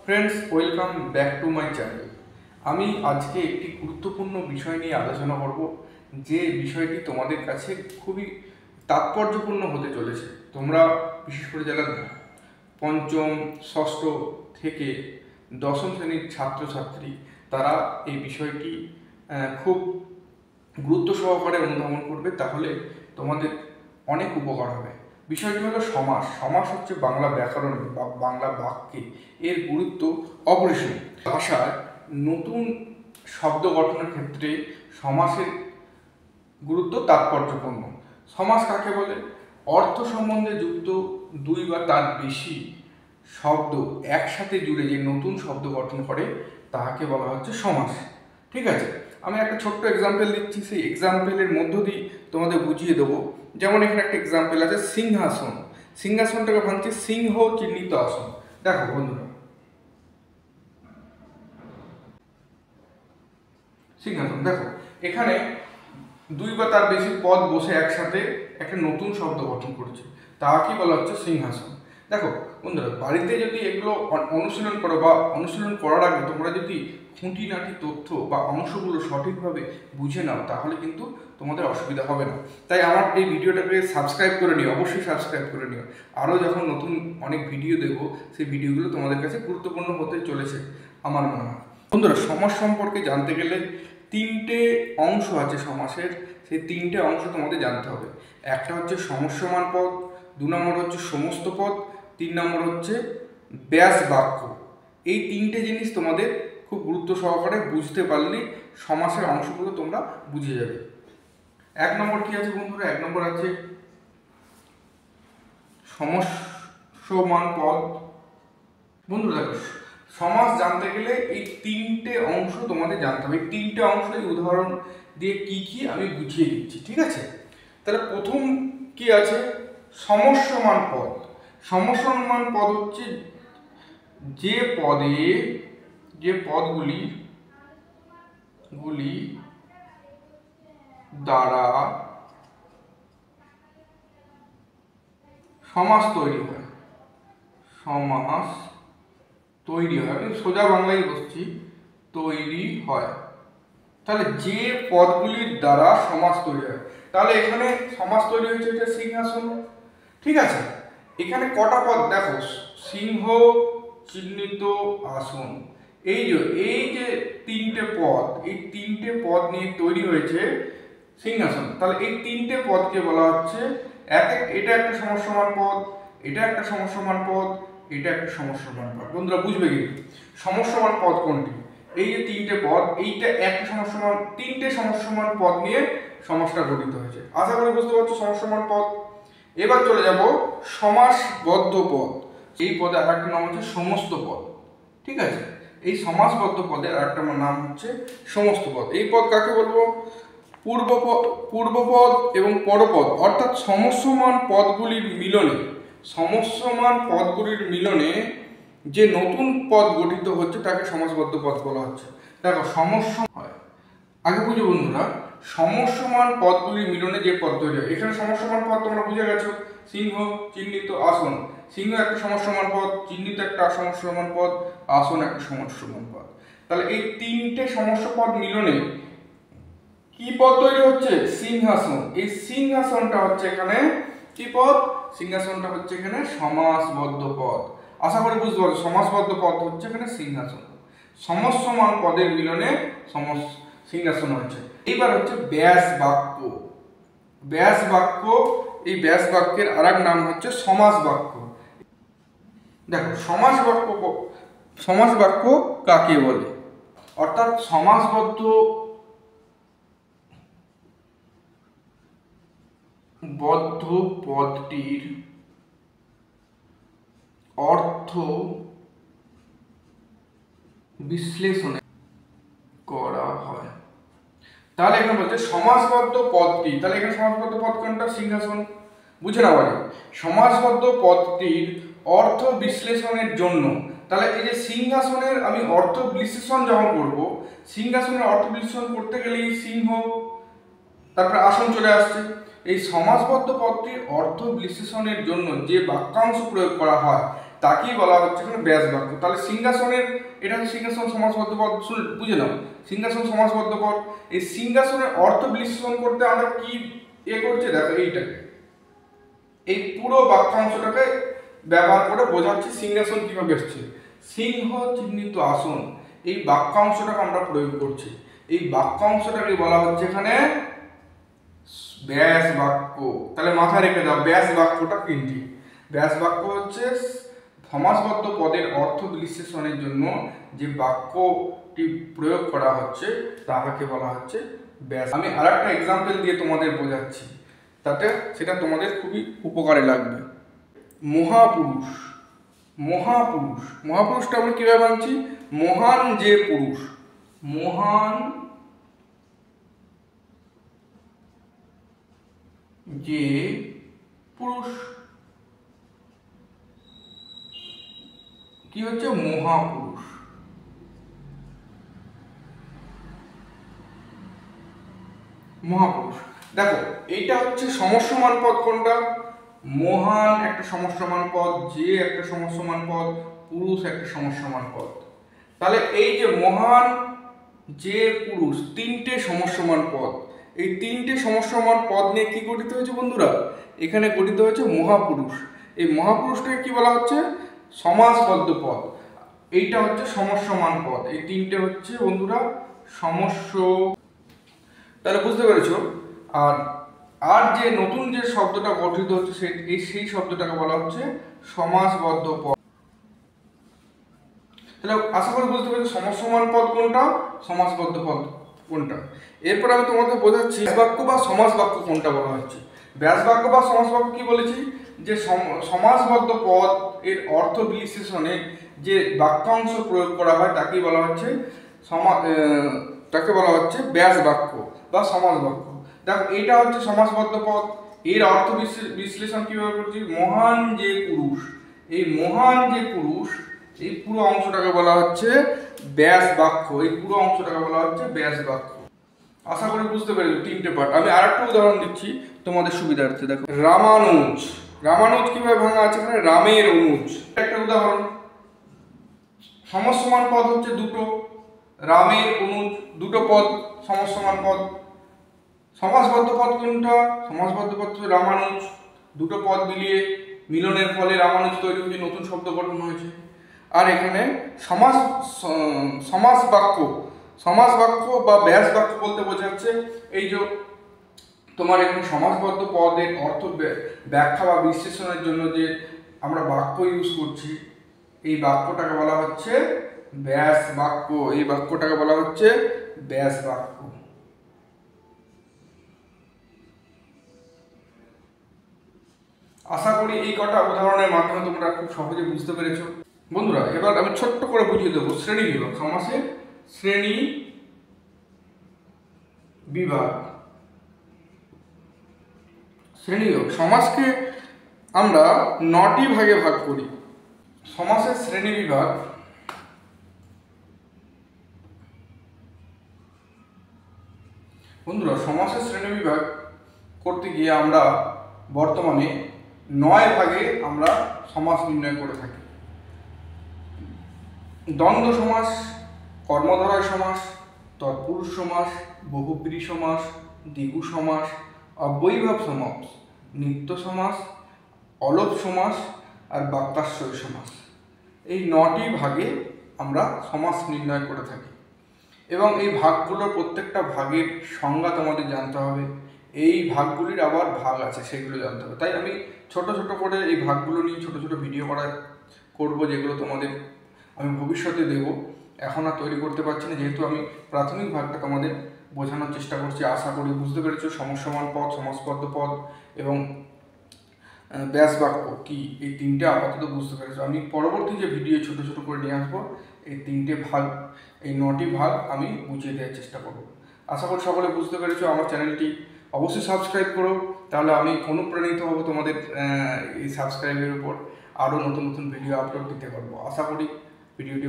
Friends, welcome back to my channel. আমি আজকে একটি গুরুত্বপূর্ণ বিষয় নিয়ে আলোচনা করব, যে বিষয়টি তোমাদের কাছে খুবই তাৎপর্যপূর্ণ হতে চলেছে। তোমরা বিশেষ করে যারা পঞ্চম, ষষ্ঠ থেকে দশম শ্রেণীর ছাত্রছাত্রী, তারা এই বিষয়টি খুব গুরুত্ব সহকারে অনুধাবন করবে, তাহলে তোমাদের অনেক উপকার হবে। বিষয়টি হলো সমাস। সমাস হচ্ছে বাংলা ব্যাকরণে বা বাংলা বাক্যে এর গুরুত্ব অপরিসীম। ভাষার নতুন শব্দ গঠনের ক্ষেত্রে সমাসের গুরুত্ব তাৎপর্যপূর্ণ। সমাস কাকে বলে? অর্থ সম্বন্ধে যুক্ত দুই বা তার বেশি শব্দ একসাথে জুড়ে যে নতুন শব্দ গঠন করে তাহাকে বলা হচ্ছে সমাস। ঠিক আছে, আমি একটা ছোট্ট এক্সাম্পল দিচ্ছি, সেই এক্সাম্পলের মধ্য দিয়ে তোমাদের বুঝিয়ে দেবো। যেমন এখানে একটা এক্সাম্পল আছে সিংহাসন। সিংহাসনটাকে ভাঙছে সিংহ চিহ্নিত আসন। দেখো বন্ধুরা, সিংহাসন দেখো, এখানে দুই বা তার বেশি পদ বসে একসাথে একটা নতুন শব্দ গঠন করেছে, তাহাকে বলা হচ্ছে সিংহাসন। দেখো বন্ধুরা, বাড়িতে যদি এগুলো অনুশীলন করো বা অনুশীলন করার আগে তোমরা যদি খুঁটিনাটি তথ্য বা অংশগুলো সঠিকভাবে বুঝে নাও, তাহলে কিন্তু তোমাদের অসুবিধা হবে না। তাই আমার এই ভিডিওটাকে সাবস্ক্রাইব করে নিও, অবশ্যই সাবস্ক্রাইব করে নিও। আরও যখন নতুন অনেক ভিডিও দেবো, সেই ভিডিওগুলো তোমাদের কাছে গুরুত্বপূর্ণ হতে চলেছে আমার মনে হয়। বন্ধুরা, সমাস সম্পর্কে জানতে গেলে তিনটে অংশ আছে সমাসের, সেই তিনটে অংশ তোমাদের জানতে হবে। একটা হচ্ছে সমস্যমান পদ, দু নম্বর হচ্ছে সমস্ত পদ, তিন নম্বর হচ্ছে ব্যাস বাক্য। এই তিনটে জিনিস তোমাদের খুব গুরুত্ব সহকারে বুঝতে পারলে সমাসের অংশগুলো তোমরা বুঝে যাবে। এক নম্বর কি আছে বন্ধুরা? এক নম্বর আছে সমস্যমান পদ। বন্ধুরা দেখো, সমাস জানতে গেলে এই তিনটে অংশ তোমাদের জানতে হবে। এই তিনটে অংশ উদাহরণ দিয়ে কি কি আমি বুঝিয়ে দিচ্ছি, ঠিক আছে? তাহলে প্রথম কি আছে? সমস্যমান পদ। সমস্যমান পদ হচ্ছে যে পদগুলি দ্বারা সমাস তৈরি হয়। সমাস তৈরি হয়, আমি সোজা বাংলায় বলছি, তৈরি হয়। তাহলে যে পদগুলির দ্বারা সমাস তৈরি হয়, তাহলে এখানে সমাস তৈরি হয়েছে এটা সিংহাসন। ঠিক আছে, এখানে কটা পদ দেখো, সিংহ চিহ্নিত আসন। এই যে তিনটে পদ, এই তিনটে পদ নিয়ে তৈরি হয়েছে সিংহাসন। তাহলে এই তিনটে পদকে বলা হচ্ছে এটা একটা সমস্যমান পদ, এটা একটা সমস্যমান পদ, এটা একটা সমস্যমান পদ। বন্ধুরা বুঝবে কিন্তু সমস্যমান পদ কোনটি? এই যে তিনটে পদ, এইটা একটা সমস্যমান, তিনটে সমস্যমান পদ নিয়ে সমাসটা গঠিত হয়েছে। আশা করি বুঝতে পারছো সমস্যমান পদ। এবার চলে যাব সমাসবদ্ধ পদ। এই পদে আর একটা নাম হচ্ছে সমস্ত পদ। ঠিক আছে, এই সমাসবদ্ধ পদের আর একটা নাম হচ্ছে সমস্ত পদ। এই পদ কাকে বলবো? পূর্বপদ এবং পরপদ, অর্থাৎ সমস্যমান পদগুলির মিলনে যে নতুন পদ গঠিত হচ্ছে তাকে সমাসবদ্ধ পদ বলা হচ্ছে। দেখো সমস্যা হয়, আগে বুঝো বন্ধুরা, সমস্যমান পদগুলির মিলনে যে পদ তৈরি হয়। এখানে সমস্যমান পদ তোমরা বুঝে গেছো, সিংহ চিহ্নিত আসন। সিংহ একটা সমস্যমান পদ, চিহ্নিত একটা সমস্যমান পদ, আসন একটা সমস্যমান পদ। তাহলে এই তিনটে সমস্য পদ মিলনে কি পদ তৈরি হচ্ছে? সিংহাসন। এই সিংহাসনটা হচ্ছে এখানে কি পদ? সিংহাসনটা হচ্ছে এখানে সমাসবদ্ধ পদ। আশা করি বুঝতে পারছো, সমাসবদ্ধ পদ হচ্ছে এখানে সিংহাসন। সমস্যমান পদের মিলনে সিংহাসন হচ্ছে। এইবার হচ্ছে ব্যাস বাক্য। ব্যাস বাক্য, এই ব্যাস বাক্যের আরেক নাম হচ্ছে সমাস বাক্য। দেখো সমাস বাক্য কাকে বলে? অর্থাৎ সমাসবদ্ধ পদটির অর্থ বিশ্লেষণ করা হয়। তাহলে এখানে বলছে সমাসবদ্ধ পদটি, তাহলে এখানে সমাসবদ্ধ পদ কোনটা? সিংহাসন। বুঝে নাও আগে, সমাসবদ্ধ পদটির অর্থ বিশ্লেষণের জন্য। তাহলে এই যে সিংহাসনের আমি অর্থ বিশ্লেষণ যখন করব, সিংহাসনের অর্থ বিশ্লেষণ করতে গেলেই সিংহ তারপরে আসন চলে আসছে। এই সমাসবদ্ধ পদটির অর্থ বিশ্লেষণের জন্য যে বাক্যাংশ প্রয়োগ করা হয় তাকেই বলা হচ্ছে এখানে ব্যাস বাক্য। তাহলে সিংহাসনের, এটা হচ্ছে সিংহাসন সমাসবদ্ধ পদ, বুঝে নাও সিংহাসন সমাসবদ্ধ পদ। এই সিংহাসনের অর্থ বিশ্লেষণ করতে আমরা কি করছি, দেখো এইটাকে, এই পুরো বাক্যাংশটাকে ব্যবহার করে বোঝাচ্ছি সিংহাসন কিভাবে এসছে। সিংহ চিহ্নিত আসন, এই বাক্যাংশটাকে আমরা প্রয়োগ করছি। এই বাক্যাংশটাকে বলা হচ্ছে এখানে ব্যাস বাক্য। তাহলে মাথায় রেখে দাও ব্যাস বাক্যটা কিন্তু, ব্যাস বাক্য হচ্ছে সমাসবদ্ধ পদের অর্থ বিশ্লেষণের জন্য যে বাক্যটি প্রয়োগ করা হচ্ছে তাহাকে বলা হচ্ছে ব্যাস। আমি আরেকটা এক্সাম্পল দিয়ে তোমাদের বোঝাচ্ছি, তাতে সেটা তোমাদের খুবই উপকারে লাগবে। মহাপুরুষ, মহাপুরুষ, মহাপুরুষটা আমরা কিভাবে বানছি, মহান যে পুরুষ, মহান যে পুরুষ, কি হচ্ছে মহাপুরুষ। মহাপুরুষ, দেখো এইটা হচ্ছে সমস্যমান পদ কোনটা, মহান একটা সমস্যমান পদ, যে একটা সমস্যমান পদ, পুরুষ একটা সমস্যমান পদ। তাহলে এই যে মহান যে পুরুষ তিনটে সমস্যমান পদ, এই তিনটে সমস্যমান পদ নিয়ে কি গঠিত হয়েছে বন্ধুরা, এখানে গঠিত হয়েছে মহাপুরুষ। এই মহাপুরুষটাকে কি বলা হচ্ছে, সমাসবদ্ধ পদ। এইটা হচ্ছে সমস্যমান পদ, এই তিনটে হচ্ছে বন্ধুরা সমস্য। তাহলে বুঝতে পেরেছো। আর আর যে নতুন যে শব্দটা গঠিত হচ্ছে সেই শব্দটাকে বলা হচ্ছে সমাসবদ্ধ পদ। তাহলে আশা করি বুঝতে পেরেছো সমস্যমান পদ কোনটা, সমাসবদ্ধ পদ কোনটা। এরপর আমি তোমাদের বোঝাচ্ছি ব্যাস বাক্য বা সমাস বাক্য কোনটা বলা হচ্ছে। ব্যাস বাক্য বা সমাস বাক্য কি বলেছি, যে সমাসবদ্ধ পদ এর অর্থ বিশ্লেষণে যে বাক্যাংশ প্রয়োগ করা হয় তাকেই বলা হচ্ছে তাকে বলা হচ্ছে ব্যাস বাক্য বা সমাস বাক্য। দেখো এইটা হচ্ছে সমাসবদ্ধ পদ, এর অর্থ বিশ্লেষণ কিভাবে করছি, মহান যে পুরুষ, এই মহান যে পুরুষ এই পুরো অংশটাকে বলা হচ্ছে ব্যাস বাক্য, এই পুরো অংশটাকে বলা হচ্ছে ব্যাস বাক্য। আশা করি বুঝতে পেরেছো তিনটে পার্ট। আমি আরেকটা উদাহরণ দিচ্ছি তোমাদের সুবিধার্থে। দেখো রামানুজ, রামানুজ কিভাবে ভাঙা আছে এখানে, রামের অনুজ একটা উদাহরণ। সমস্যমান পদ হচ্ছে দুটো, রামের অনুজ দুটো পদ সমস্যমান পদ। সমাসবদ্ধ পদ কোনটা, সমাসবদ্ধ পদ রামানুজ, দুটো পদ মিলনের ফলে রামানুজ তৈরি হয়েছে, নতুন শব্দ গঠন হয়েছে। আর এখানে সমাস বাক্য বা ব্যাস বাক্য বলতে বোঝাচ্ছে এই যে তোমার এখানে সমাসবদ্ধ পদের অর্থ ব্যাখ্যা বা বিশ্লেষণের জন্য যে আমরা বাক্য ইউজ করছি, এই বাক্যটাকে বলা হচ্ছে ব্যাস বাক্য, এই বাক্যটাকে বলা হচ্ছে ব্যাস বাক্য। আশা করি এই কটা উদাহরণের মাধ্যমে তোমরা খুব সহজে বুঝতে পেরেছো বন্ধুরা। এবার আমি ছোট্ট করে বুঝিয়ে দেবো শ্রেণী বিভাগ, সমাসের শ্রেণী বিভাগ। শ্রেণী বিভাগ, সমাসকে আমরা 9টি ভাগে ভাগ করি। সমাসের শ্রেণী বিভাগ বন্ধুরা, সমাসের শ্রেণী বিভাগ করতে গিয়ে আমরা বর্তমানে 9 ভাগে আমরা সমাস নির্ণয় করে থাকি। দ্বন্দ্ব সমাস, কর্মধারয় সমাস, তৎপুরুষ সমাস, বহুব্রী সমাস, দ্বিগু সমাস, অব্যয়ীভাব সমাস, নিত্য সমাস, অলোপ সমাস আর বাক্যাশ্রয় সমাস। এই 9টি ভাগে আমরা সমাস নির্ণয় করে থাকি এবং এই ভাগগুলোর প্রত্যেকটা ভাগের সংজ্ঞা তোমাদের জানতে হবে। এই ভাগগুলির আবার ভাগ আছে, সেগুলো জানতে হবে। তাই আমি ছোট ছোট করে এই ভাগগুলো নিয়ে ছোট ছোট ভিডিও করবো, যেগুলো তোমাদের আমি ভবিষ্যতে দেব। এখন আর তৈরি করতে পারছি না, যেহেতু আমি প্রাথমিক ভাগটা তোমাদের বোঝানোর চেষ্টা করছি। আশা করি বুঝতে পেরেছো সমস্যমান পদ, সমাসবদ্ধ পদ এবং ব্যাস বাক্য কি, এই তিনটে আপাতত বুঝতে পেরেছো। আমি পরবর্তী যে ভিডিও ছোট ছোট করে নিয়ে আসবো, এই 3টে ভাগ, এই 9টি ভাগ আমি বুঝিয়ে দেওয়ার চেষ্টা করব। আশা করি সকলে বুঝতে পেরেছো। আমার চ্যানেলটি অবশ্যই সাবস্ক্রাইব করো, তাহলে আমি অনুপ্রাণিত হব তোমাদের এই সাবস্ক্রাইবের উপর আরও নতুন নতুন ভিডিও আপলোড দিতে পারবো। আশা করি ভিডিওটি